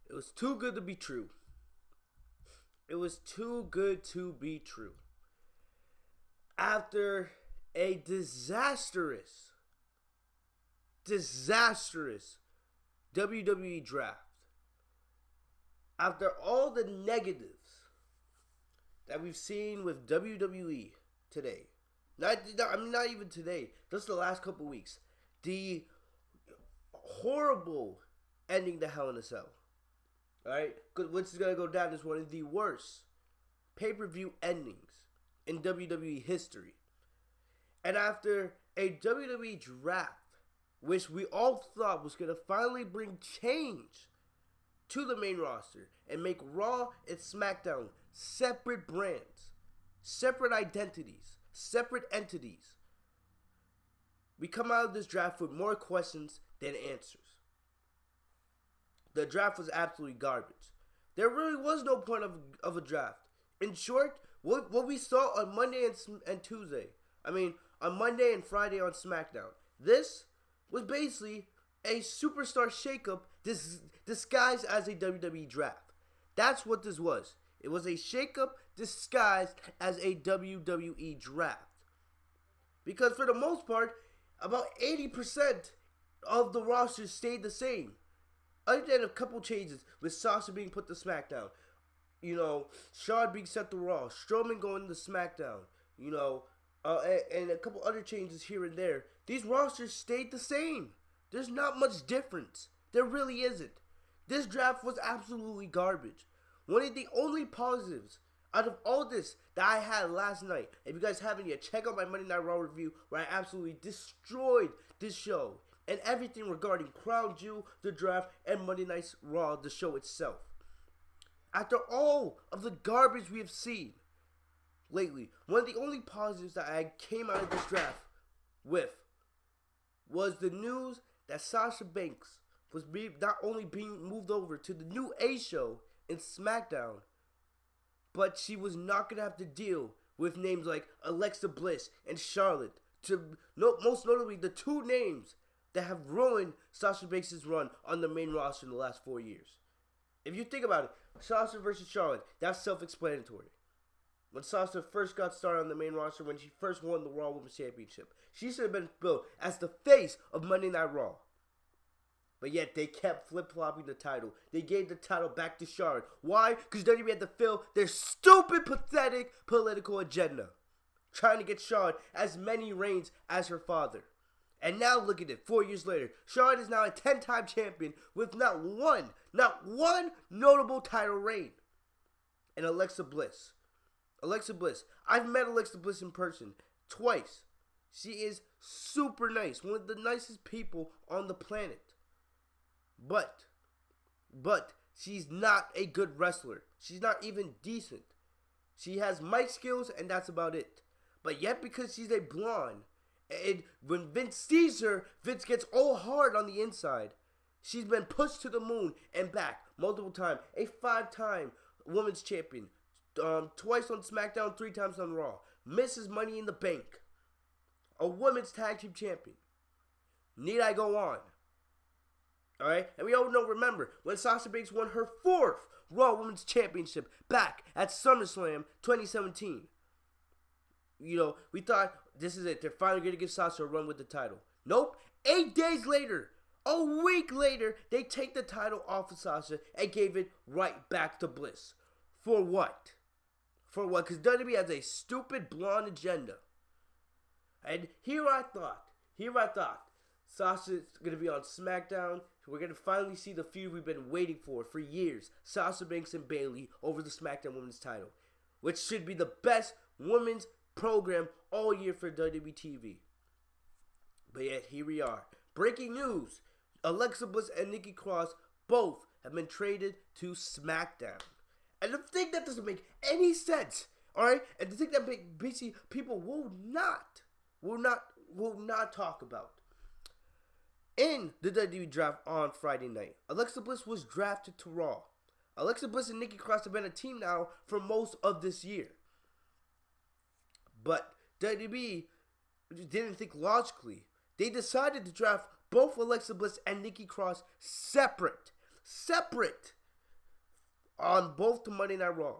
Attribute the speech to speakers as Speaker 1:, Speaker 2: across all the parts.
Speaker 1: It was too good to be true. It was too good to be true. After a disastrous WWE draft, after all the negatives that we've seen with WWE today, not even today, just the last couple weeks, the horrible ending to Hell in a Cell, alright, which is going to go down as one of the worst pay-per-view endings in WWE history. And after a WWE draft, which we all thought was going to finally bring change to the main roster and make Raw and SmackDown separate brands, separate identities, separate entities, we come out of this draft with more questions than answers. The draft was absolutely garbage. There really was no point of a draft. In short, what we saw on Monday and Tuesday, on Monday and Friday on SmackDown, this was basically a superstar shakeup disguised as a WWE draft. That's what this was. It was a shakeup disguised as a WWE draft. Because for the most part, about 80% of the roster stayed the same. Other than a couple changes with Sasha being put to SmackDown. Shawn being sent to Raw. Strowman going to SmackDown. And a couple other changes here and there. These rosters stayed the same. There's not much difference. There really isn't. This draft was absolutely garbage. One of the only positives out of all this that I had last night, if you guys haven't yet, check out my Monday Night Raw review where I absolutely destroyed this show and everything regarding Crown Jewel, the draft, and Monday Night Raw, the show itself. After all of the garbage we have seen lately, one of the only positives that I came out of this draft with was the news that Sasha Banks was not only being moved over to the new A show in SmackDown, but she was not going to have to deal with names like Alexa Bliss and Charlotte. Most notably, the two names that have ruined Sasha Banks' run on the main roster in the last 4 years. If you think about it, Sasha versus Charlotte, that's self-explanatory. When Sasha first got started on the main roster, when she first won the Raw Women's Championship, she should have been billed as the face of Monday Night Raw. But yet they kept flip-flopping the title. They gave the title back to Charlotte. Why? Because WWE had to fill their stupid, pathetic political agenda, trying to get Charlotte as many reigns as her father. And now look at it, 4 years later. Charlotte is now a 10-time champion with not one notable title reign. And Alexa Bliss. I've met Alexa Bliss in person twice. She is super nice. One of the nicest people on the planet. But she's not a good wrestler. She's not even decent. She has mic skills and that's about it. But yet because she's a blonde, and when Vince sees her, Vince gets all hard on the inside. She's been pushed to the moon and back multiple times. A 5-time women's champion. Twice on SmackDown, 3 times on Raw. Misses Money in the Bank. A women's tag team champion. Need I go on? Alright? And we all remember, when Sasha Banks won her 4th Raw Women's Championship back at SummerSlam 2017. We thought, this is it. They're finally going to give Sasha a run with the title. Nope. 8 days later, a week later, they take the title off of Sasha and gave it right back to Bliss. For what? Because WWE has a stupid blonde agenda. And here I thought, Sasha's going to be on SmackDown. We're going to finally see the feud we've been waiting for years. Sasha Banks and Bayley over the SmackDown Women's title. Which should be the best women's program all year for WWE TV. But yet, here we are. Breaking news. Alexa Bliss and Nikki Cross both have been traded to SmackDown. And the thing that doesn't make any sense, alright? And the thing that basically people will not talk about. In the WWE draft on Friday night, Alexa Bliss was drafted to Raw. Alexa Bliss and Nikki Cross have been a team now for most of this year. But WWE didn't think logically. They decided to draft both Alexa Bliss and Nikki Cross separate on both the Monday Night Raw.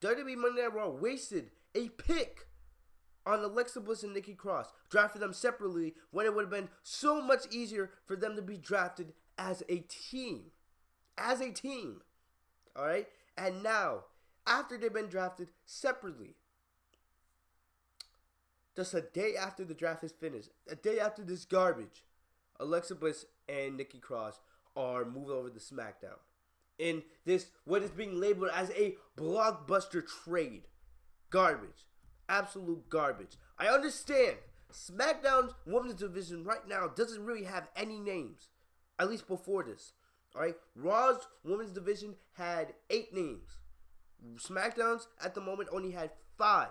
Speaker 1: WWE Monday Night Raw wasted a pick on Alexa Bliss and Nikki Cross, drafted them separately when it would have been so much easier for them to be drafted as a team. Alright? And now, after they've been drafted separately, just a day after the draft is finished, a day after this garbage, Alexa Bliss and Nikki Cross are moved over to SmackDown in this, what is being labeled as a blockbuster trade. Garbage. Absolute garbage. I understand SmackDown's women's division right now doesn't really have any names, at least before this. Alright, Raw's women's division had 8 names. SmackDown's at the moment only had 5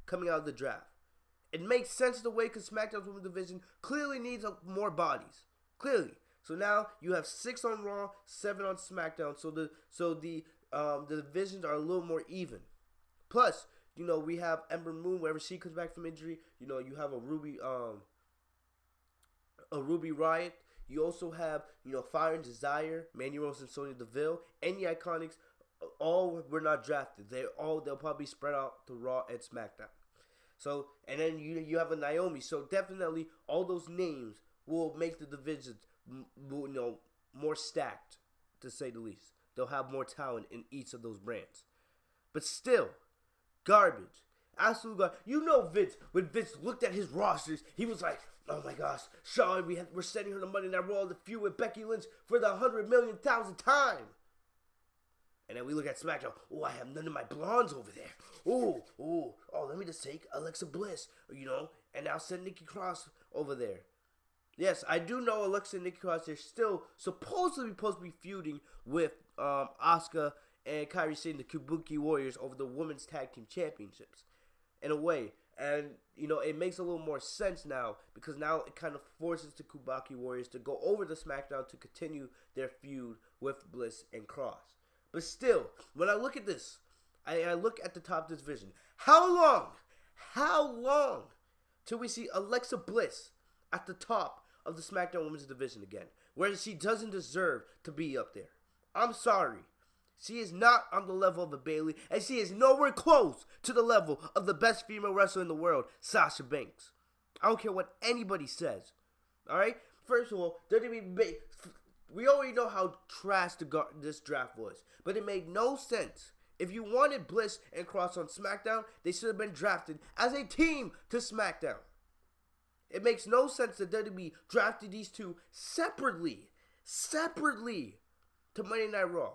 Speaker 1: coming out of the draft. It makes sense the way, because SmackDown's women's division clearly needs more bodies. Clearly. So now you have 6 on Raw, 7 on SmackDown. So the divisions are a little more even. Plus, you know, we have Ember Moon whenever she comes back from injury. You know, you have a Ruby Riott. You also have, you know, Fire and Desire, Mandy Rose and Sonya Deville, and the Iconics. All were not drafted. They'll probably spread out to Raw and SmackDown. So, and then you have a Naomi. So definitely all those names will make the divisions, you know, more stacked, to say the least. They'll have more talent in each of those brands. But still, garbage. Absolute garbage. You know Vince, when Vince looked at his rosters, he was like, oh my gosh, Shawn, we're sending her to Monday Night Raw to feud with Becky Lynch for the 100,000,000th time. And then we look at SmackDown. Oh, I have none of my blondes over there. Oh, let me just take Alexa Bliss, you know, and I'll send Nikki Cross over there. Yes, I do know Alexa and Nikki Cross, they're still supposed to be feuding with Asuka and Kairi Sane, the Kabuki Warriors, over the Women's Tag Team Championships, in a way. And, you know, it makes a little more sense now, because now it kind of forces the Kabuki Warriors to go over to SmackDown to continue their feud with Bliss and Cross. But still, when I look at this, I look at the top of this division. How long till we see Alexa Bliss at the top of the SmackDown Women's Division again, where she doesn't deserve to be up there? I'm sorry. She is not on the level of a Bayley, and she is nowhere close to the level of the best female wrestler in the world, Sasha Banks. I don't care what anybody says. Alright? First of all, we already know how trash this draft was, but it made no sense. If you wanted Bliss and Cross on SmackDown, they should have been drafted as a team to SmackDown. It makes no sense that WWE drafted these two separately to Monday Night Raw.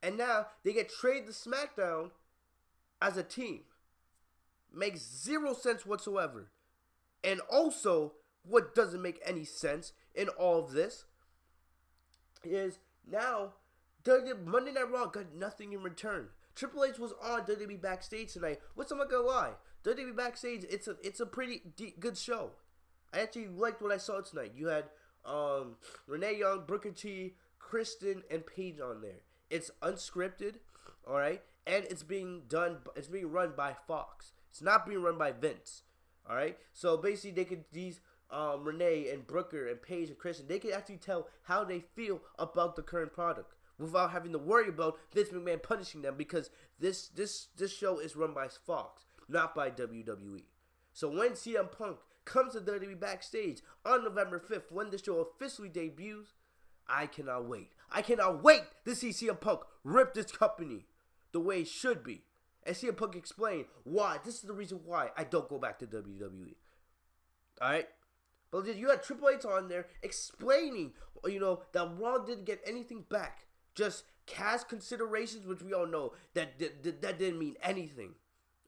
Speaker 1: And now they get traded to SmackDown as a team. Makes zero sense whatsoever. And also, what doesn't make any sense in all of this is now Monday Night Raw got nothing in return. Triple H was on WWE Backstage tonight. What's I'm not gonna lie? WWE Backstage, it's a pretty good show. I actually liked what I saw tonight. You had Renee Young, Booker T, Kristen, and Paige on there. It's unscripted, all right, and it's being run by Fox. It's not being run by Vince, all right. So basically, Renee and Brooker and Paige and Kristen, they can actually tell how they feel about the current product without having to worry about Vince McMahon punishing them, because this show is run by Fox, not by WWE. So when CM Punk comes to WWE Backstage on November 5th, when the show officially debuts, I cannot wait. I cannot wait to see CM Punk rip this company the way it should be. And CM Punk explain why. This is the reason why I don't go back to WWE. Alright? But you had Triple H on there explaining, you know, that Raw didn't get anything back. Just cash considerations, which we all know that didn't mean anything.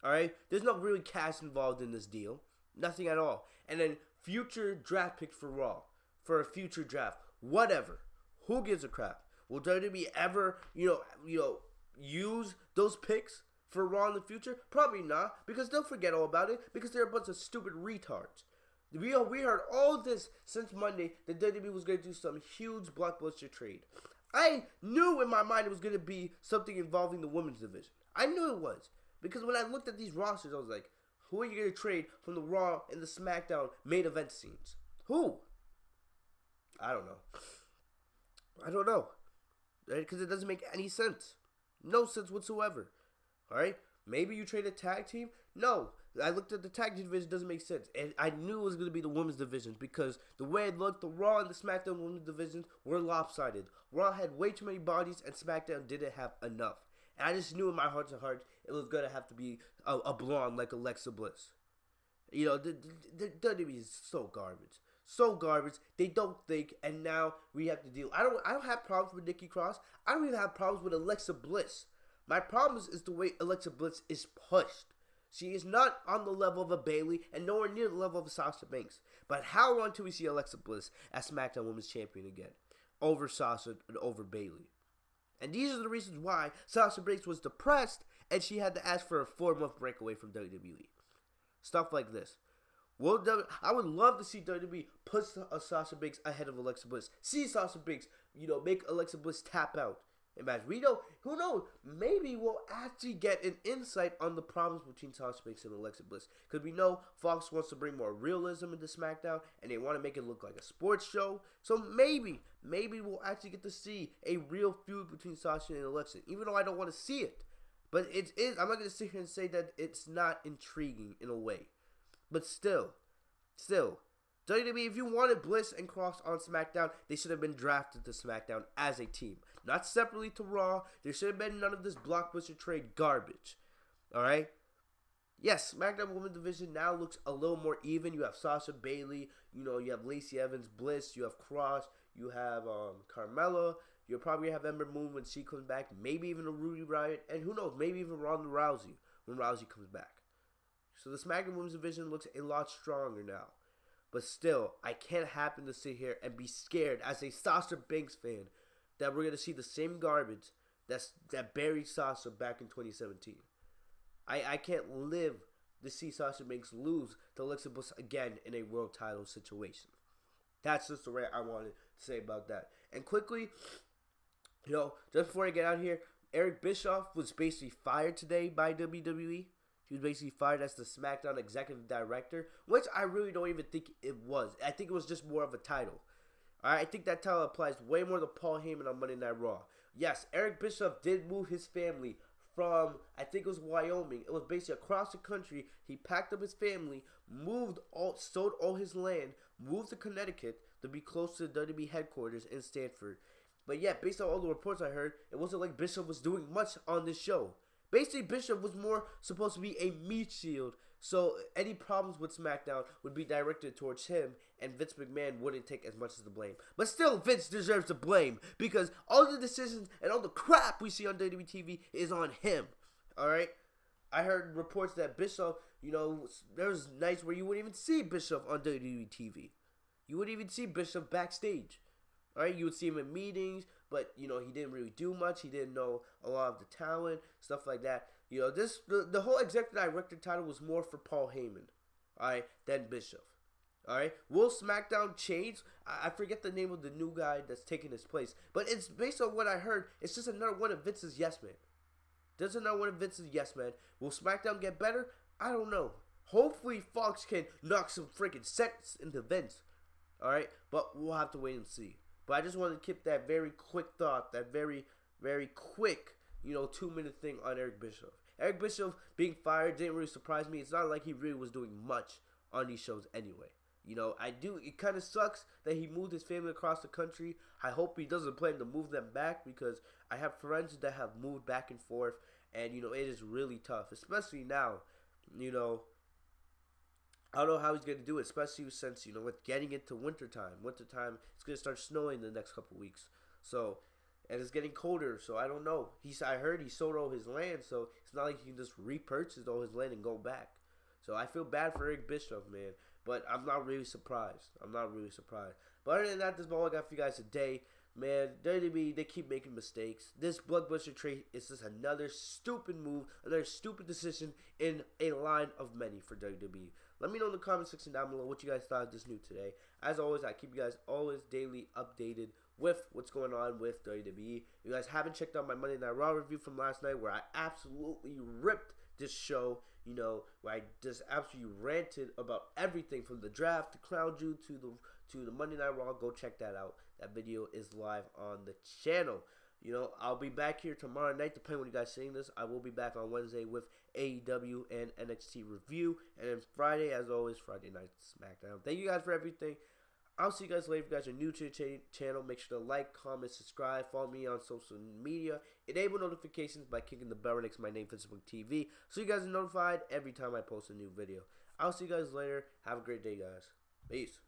Speaker 1: Alright? There's no really cash involved in this deal. Nothing at all. And then future draft picks for Raw. For a future draft. Whatever. Who gives a crap? Will WWE ever, use those picks for Raw in the future? Probably not, because they'll forget all about it, because they're a bunch of stupid retards. We heard all this since Monday that WWE was going to do some huge blockbuster trade. I knew in my mind it was going to be something involving the women's division. I knew it was, because when I looked at these rosters, I was like, who are you going to trade from the Raw and the SmackDown main event scenes? Who? I don't know. I don't know. Right? Because it doesn't make any sense. No sense whatsoever. All right? Maybe you trade a tag team? No. I looked at the tag team division, doesn't make sense. And I knew it was going to be the women's division because the way it looked, the Raw and the SmackDown women's divisions were lopsided. Raw had way too many bodies and SmackDown didn't have enough. And I just knew in my heart to heart it was going to have to be a blonde like Alexa Bliss. You know, the WWE is so garbage. So garbage. They don't think, and now we have to deal. I don't have problems with Nikki Cross. I don't even have problems with Alexa Bliss. My problem is the way Alexa Bliss is pushed. She is not on the level of a Bayley and nowhere near the level of a Sasha Banks. But how long till we see Alexa Bliss as SmackDown Women's Champion again? Over Sasha and over Bayley. And these are the reasons why Sasha Banks was depressed and she had to ask for a 4-month break away from WWE. Stuff like this. I would love to see WWE push Sasha Banks ahead of Alexa Bliss. See Sasha Banks, make Alexa Bliss tap out. Imagine, who knows, maybe we'll actually get an insight on the problems between Sasha Banks and Alexa Bliss. Because we know Fox wants to bring more realism into SmackDown, and they want to make it look like a sports show. So maybe we'll actually get to see a real feud between Sasha and Alexa, even though I don't want to see it. But it is, I'm not going to sit here and say that it's not intriguing in a way. But still, WWE, if you wanted Bliss and Cross on SmackDown, they should have been drafted to SmackDown as a team. Not separately to Raw. There should have been none of this blockbuster trade garbage. Alright? Yes, SmackDown Women's Division now looks a little more even. You have Sasha, Bayley, you have Lacey Evans, Bliss, you have Cross, you have Carmella, you'll probably have Ember Moon when she comes back, maybe even a Ruby Riott, and who knows, maybe even Ronda Rousey when Rousey comes back. So the SmackDown Women's Division looks a lot stronger now. But still, I can't happen to sit here and be scared as a Sasha Banks fan that we're going to see the same garbage that buried Sasha back in 2017. I can't live to see Sasha Banks lose to Alexa Bliss again in a world title situation. That's just the way I wanted to say about that. And quickly, just before I get out here, Eric Bischoff was basically fired today by WWE. He was basically fired as the SmackDown Executive Director, which I really don't even think it was. I think it was just more of a title. Alright, I think that title applies way more to Paul Heyman on Monday Night Raw. Yes, Eric Bischoff did move his family from, I think it was Wyoming. It was basically across the country. He packed up his family, sold all his land, moved to Connecticut to be close to the WWE headquarters in Stamford. But yeah, based on all the reports I heard, it wasn't like Bischoff was doing much on this show. Basically, Bischoff was more supposed to be a meat shield, so any problems with SmackDown would be directed towards him, and Vince McMahon wouldn't take as much as the blame. But still, Vince deserves the blame, because all the decisions and all the crap we see on WWE TV is on him, alright? I heard reports that Bischoff, there's nights where you wouldn't even see Bischoff on WWE TV. You wouldn't even see Bischoff backstage. Alright, you would see him in meetings, but, he didn't really do much. He didn't know a lot of the talent, stuff like that. The whole executive director title was more for Paul Heyman, alright, than Bischoff. Alright, will SmackDown change? I forget the name of the new guy that's taking his place, but it's based on what I heard. It's just another one of Vince's yes men. There's another one of Vince's yes men. Will SmackDown get better? I don't know. Hopefully Fox can knock some freaking sense into Vince. Alright, but we'll have to wait and see. But I just wanted to keep that very quick thought, that very, very quick, 2-minute thing on Eric Bischoff. Eric Bischoff being fired didn't really surprise me. It's not like he really was doing much on these shows anyway. It kind of sucks that he moved his family across the country. I hope he doesn't plan to move them back because I have friends that have moved back and forth. And, it is really tough, especially now, I don't know how he's going to do it, especially since, with getting into wintertime. Wintertime, it's going to start snowing the next couple weeks. So, and it's getting colder, so I don't know. I heard he sold all his land, so it's not like he can just repurchase all his land and go back. So I feel bad for Eric Bischoff, man. But I'm not really surprised. But other than that, this is all I got for you guys today. Man, WWE, they keep making mistakes. This blockbuster trade is just another stupid move, another stupid decision in a line of many for WWE. Let me know in the comment section down below what you guys thought of this news today. As always, I keep you guys always daily updated with what's going on with WWE. If you guys haven't checked out my Monday Night Raw review from last night where I absolutely ripped this show, you know, where I just absolutely ranted about everything from the draft to Crown Jewel to the Monday Night Raw. Go check that out. That video is live on the channel. You know, I'll be back here tomorrow night, depending on when you guys seeing this. I will be back on Wednesday with AEW and NXT review. And then Friday, as always, Friday Night SmackDown. Thank you guys for everything. I'll see you guys later. If you guys are new to the channel, make sure to like, comment, subscribe. Follow me on social media. Enable notifications by clicking the bell next to my name, Fitzmonk TV, so you guys are notified every time I post a new video. I'll see you guys later. Have a great day, guys. Peace.